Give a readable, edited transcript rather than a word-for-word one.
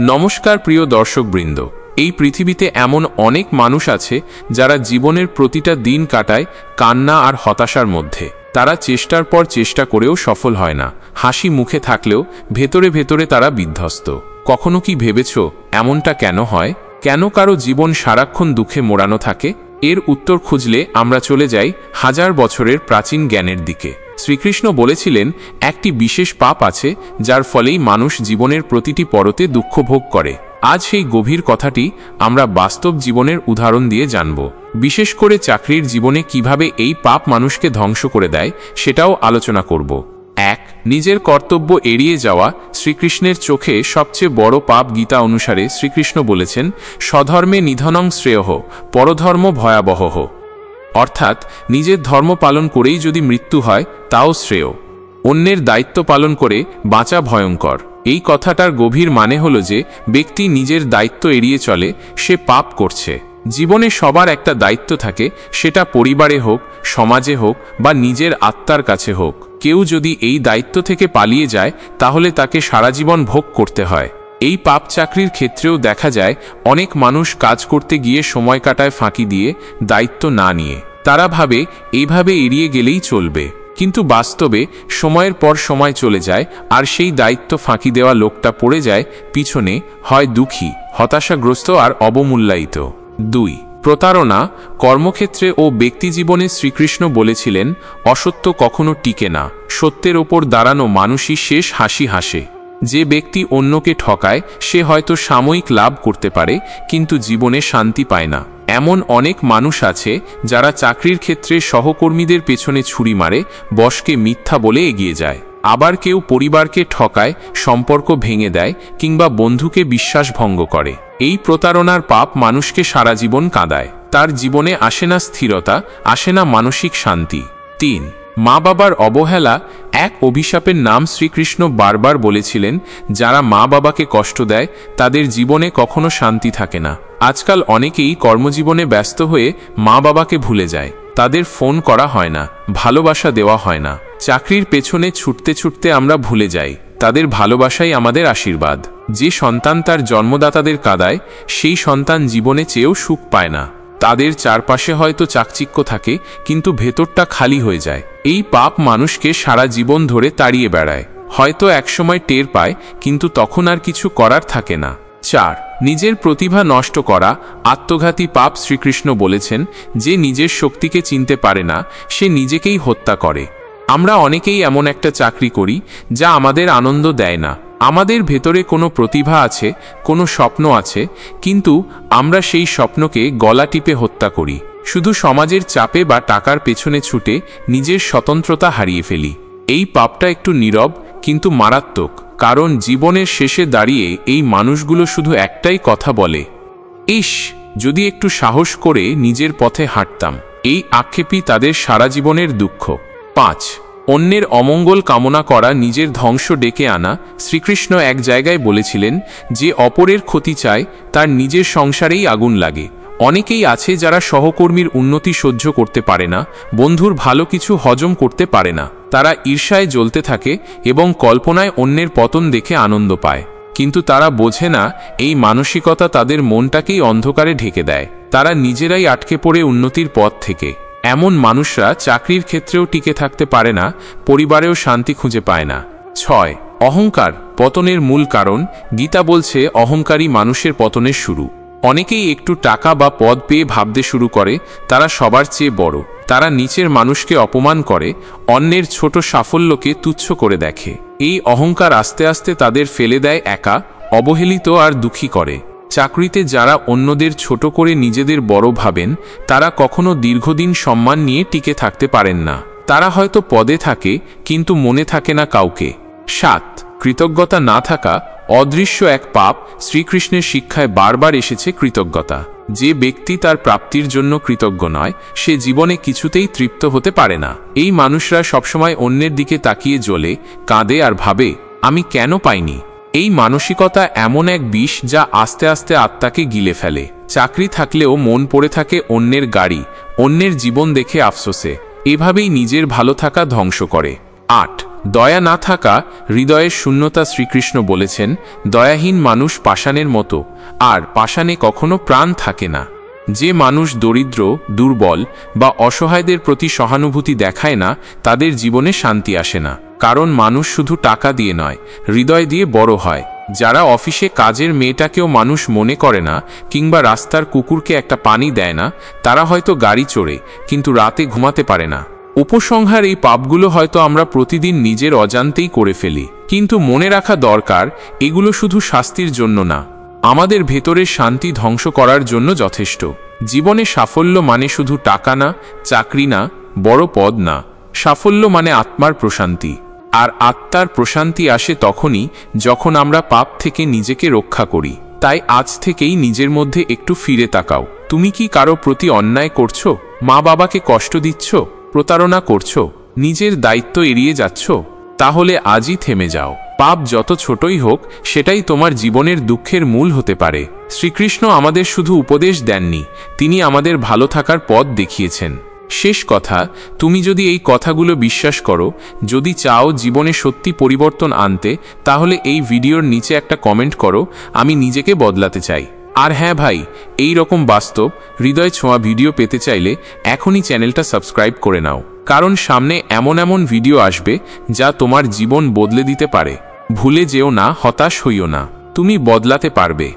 নমস্কার প্রিয় দর্শকবৃন্দ। এই পৃথিবীতে এমন অনেক মানুষ আছে যারা জীবনের প্রতিটা দিন কাটায় কান্না আর হতাশার মধ্যে। তারা চেষ্টার পর চেষ্টা করেও সফল হয় না, হাসি মুখে থাকলেও ভেতরে ভেতরে তারা বিধ্বস্ত। কখনো কি ভেবেছ এমনটা কেন হয়? কেন কারো জীবন সারাক্ষণ দুঃখে মোড়ানো থাকে? এর উত্তর খুঁজলে আমরা চলে যাই হাজার বছরের প্রাচীন জ্ঞানের দিকে। শ্রীকৃষ্ণ বলেছিলেন, একটি বিশেষ পাপ আছে যার ফলেই মানুষ জীবনের প্রতিটি পরতে দুঃখ ভোগ করে। আজ সেই গভীর কথাটি আমরা বাস্তব জীবনের উদাহরণ দিয়ে জানব। বিশেষ করে চাকরির জীবনে কিভাবে এই পাপ মানুষকে ধ্বংস করে দেয় সেটাও আলোচনা করব। 1. নিজের কর্তব্য এড়িয়ে যাওয়া। শ্রীকৃষ্ণের চোখে সবচেয়ে বড় পাপ। গীতা অনুসারে শ্রীকৃষ্ণ বলেছেন, স্বধর্মে নিধনং শ্রেয়ঃ পরধর্ম ভয়াবহঃ। অর্থাৎ নিজের ধর্ম পালন করেই যদি মৃত্যু হয় তাও শ্রেয়, অন্যের দায়িত্ব পালন করে বাঁচা ভয়ঙ্কর। এই কথাটার গভীর মানে হলো যে ব্যক্তি নিজের দায়িত্ব এড়িয়ে চলে সে পাপ করছে। জীবনে সবার একটা দায়িত্ব থাকে, সেটা পরিবারে হোক, সমাজে হোক বা নিজের আত্মার কাছে হোক। কেউ যদি এই দায়িত্ব থেকে পালিয়ে যায় তাহলে তাকে সারা জীবন ভোগ করতে হয়। এই পাপ চাকরির ক্ষেত্রেও দেখা যায়, অনেক মানুষ কাজ করতে গিয়ে সময় কাটায় ফাঁকি দিয়ে, দায়িত্ব না নিয়ে। তারা ভাবে এইভাবে এড়িয়ে গেলেই চলবে, কিন্তু বাস্তবে সময়ের পর সময় চলে যায় আর সেই দায়িত্ব ফাঁকি দেওয়া লোকটা পড়ে যায় পিছনে, হয় দুঃখী, হতাশাগ্রস্ত আর অবমূল্যায়িত। 2. প্রতারণা। কর্মক্ষেত্রে ও ব্যক্তিজীবনে শ্রীকৃষ্ণ বলেছিলেন, অসত্য কখনো টিকে না, সত্যের ওপর দাঁড়ানো মানুষই শেষ হাসি হাসে। যে ব্যক্তি অন্যকে ঠকায় সে হয়তো সাময়িক লাভ করতে পারে কিন্তু জীবনে শান্তি পায় না। এমন অনেক মানুষ আছে যারা চাকরির ক্ষেত্রে সহকর্মীদের পেছনে ছুরি মারে, বসকে মিথ্যা বলে এগিয়ে যায়। আবার কেউ পরিবারকে ঠকায়, সম্পর্ক ভেঙে দেয় কিংবা বন্ধুকে বিশ্বাসভঙ্গ করে। এই প্রতারণার পাপ মানুষকে সারা জীবন কাঁদায়। তার জীবনে আসে না স্থিরতা, আসে না মানসিক শান্তি। 3. মা বাবার অবহেলা। এক অভিশাপের নাম শ্রীকৃষ্ণ বারবার বলেছিলেন, যারা মা বাবাকে কষ্ট দেয় তাদের জীবনে কখনো শান্তি থাকে না। আজকাল অনেকেই কর্মজীবনে ব্যস্ত হয়ে মা বাবাকে ভুলে যায়। তাদের ফোন করা হয় না, ভালোবাসা দেওয়া হয় না। চাকরির পেছনে ছুটতে ছুটতে আমরা ভুলে যাই তাদের ভালোবাসাই আমাদের আশীর্বাদ। যে সন্তান তার জন্মদাতাদের কাঁদায় সেই সন্তান জীবনে চেয়েও সুখ পায় না। তাদের চারপাশে হয়তো চাকচিক্য থাকে কিন্তু ভেতরটা খালি হয়ে যায়। এই পাপ মানুষকে সারা জীবন ধরে তাড়িয়ে বেড়ায়। হয়তো একসময় টের পায় কিন্তু তখন আর কিছু করার থাকে না। 4. নিজের প্রতিভা নষ্ট করা। আত্মঘাতী পাপ। শ্রীকৃষ্ণ বলেছেন, যে নিজের শক্তিকে চিনতে পারে না সে নিজেকেই হত্যা করে। আমরা অনেকেই এমন একটা চাকরি করি যা আমাদের আনন্দ দেয় না। আমাদের ভেতরে কোনো প্রতিভা আছে, কোনো স্বপ্ন আছে, কিন্তু আমরা সেই স্বপ্নকে গলা টিপে হত্যা করি। শুধু সমাজের চাপে বা টাকার পেছনে ছুটে নিজের স্বতন্ত্রতা হারিয়ে ফেলি। এই পাপটা একটু নীরব কিন্তু মারাত্মক, কারণ জীবনের শেষে দাঁড়িয়ে এই মানুষগুলো শুধু একটাই কথা বলে, ইস, যদি একটু সাহস করে নিজের পথে হাঁটতাম। এই আক্ষেপই তাদের সারা জীবনের দুঃখ। 5. অন্যের অমঙ্গল কামনা করা। নিজের ধ্বংস ডেকে আনা। শ্রীকৃষ্ণ এক জায়গায় বলেছিলেন, যে অপরের ক্ষতি চায় তার নিজের সংসারেই আগুন লাগে। অনেকেই আছে যারা সহকর্মীর উন্নতি সহ্য করতে পারে না, বন্ধুর ভালো কিছু হজম করতে পারে না। তারা ঈর্ষায় জ্বলতে থাকে এবং কল্পনায় অন্যের পতন দেখে আনন্দ পায়। কিন্তু তারা বোঝে না এই মানসিকতা তাদের মনটাকেই অন্ধকারে ঢেকে দেয়। তারা নিজেরাই আটকে পড়ে উন্নতির পথ থেকে। এমন মানুষরা চাকরির ক্ষেত্রেও টিকে থাকতে পারে না, পরিবারেও শান্তি খুঁজে পায় না। 6. অহংকার। পতনের মূল কারণ। গীতা বলছে, অহংকারী মানুষের পতনের শুরু। অনেকেই একটু টাকা বা পদ পেয়ে ভাবতে শুরু করে তারা সবার চেয়ে বড়। তারা নিচের মানুষকে অপমান করে, অন্যের ছোট সাফল্যকে তুচ্ছ করে দেখে। এই অহংকার আস্তে আস্তে তাদের ফেলে দেয় একা, অবহেলিত আর দুঃখী করে। চাকরিতে যারা অন্যদের ছোট করে নিজেদের বড় ভাবেন তারা কখনো দীর্ঘদিন সম্মান নিয়ে টিকে থাকতে পারেন না। তারা হয়তো পদে থাকে কিন্তু মনে থাকে না কাউকে। 7. কৃতজ্ঞতা না থাকা। অদৃশ্য এক পাপ। শ্রীকৃষ্ণের শিক্ষায় বারবার এসেছে কৃতজ্ঞতা। যে ব্যক্তি তার প্রাপ্তির জন্য কৃতজ্ঞ নয় সে জীবনে কিছুতেই তৃপ্ত হতে পারে না। এই মানুষরা সবসময় অন্যের দিকে তাকিয়ে জ্বলে, কাঁদে আর ভাবে, আমি কেন পাইনি। এই মানসিকতা এমন এক বিষ যা আস্তে আস্তে আত্মাকে গিলে ফেলে। চাকরি থাকলেও মন পড়ে থাকে অন্যের গাড়ি, অন্যের জীবন দেখে আফসোসে। এভাবেই নিজের ভালো থাকা ধ্বংস করে। 8. দয়া না থাকা হৃদয়ের শূন্যতা। শ্রীকৃষ্ণ বলেছেন, দয়াহীন মানুষ পাষাণের মতো, আর পাষাণে কখনো প্রাণ থাকে না। যে মানুষ দরিদ্র, দুর্বল বা অসহায়দের প্রতি সহানুভূতি দেখায় না, তাদের জীবনে শান্তি আসে না। কারণ মানুষ শুধু টাকা দিয়ে নয়, হৃদয় দিয়ে বড় হয়। যারা অফিসে কাজের মেয়েটাকেও মানুষ মনে করে না, কিংবা রাস্তার কুকুরকে একটা পানি দেয় না, তারা হয়তো গাড়ি চড়ে কিন্তু রাতে ঘুমাতে পারে না। উপসংহার, এই পাপগুলো হয়তো আমরা প্রতিদিন নিজের অজান্তেই করে ফেলি, কিন্তু মনে রাখা দরকার, এগুলো শুধু শাস্তির জন্য না, আমাদের ভেতরের শান্তি ধ্বংস করার জন্য যথেষ্ট। জীবনে সাফল্য মানে শুধু টাকা না, চাকরি না, বড় পদ না। সাফল্য মানে আত্মার প্রশান্তি। আর আত্মার প্রশান্তি আসে তখনই যখন আমরা পাপ থেকে নিজেকে রক্ষা করি। তাই আজ থেকেই নিজের মধ্যে একটু ফিরে তাকাও। তুমি কি কারো প্রতি অন্যায় করছো? মা বাবাকে কষ্ট দিচ্ছ? প্রতারণা করছো? নিজের দায়িত্ব এড়িয়ে যাচ্ছ? তাহলে আজই থেমে যাও। পাপ যত ছোটই হোক, সেটাই তোমার জীবনের দুঃখের মূল হতে পারে। শ্রীকৃষ্ণ আমাদের শুধু উপদেশ দেননি, তিনি আমাদের ভালো থাকার পথ দেখিয়েছেন। শেষ কথা, তুমি যদি এই কথাগুলো বিশ্বাস করো, যদি চাও জীবনে সত্যি পরিবর্তন আনতে, তাহলে এই ভিডিওর নিচে একটা কমেন্ট করো, আমি নিজেকে বদলাতে চাই। আর হ্যাঁ ভাই, এই রকম বাস্তব, হৃদয় ছোঁয়া ভিডিও পেতে চাইলে এখনই চ্যানেলটা সাবস্ক্রাইব করে নাও। কারণ সামনে এমন এমন ভিডিও আসবে যা তোমার জীবন বদলে দিতে পারে। ভুলে যেও না, হতাশ হইও না, তুমি বদলাতে পারবে।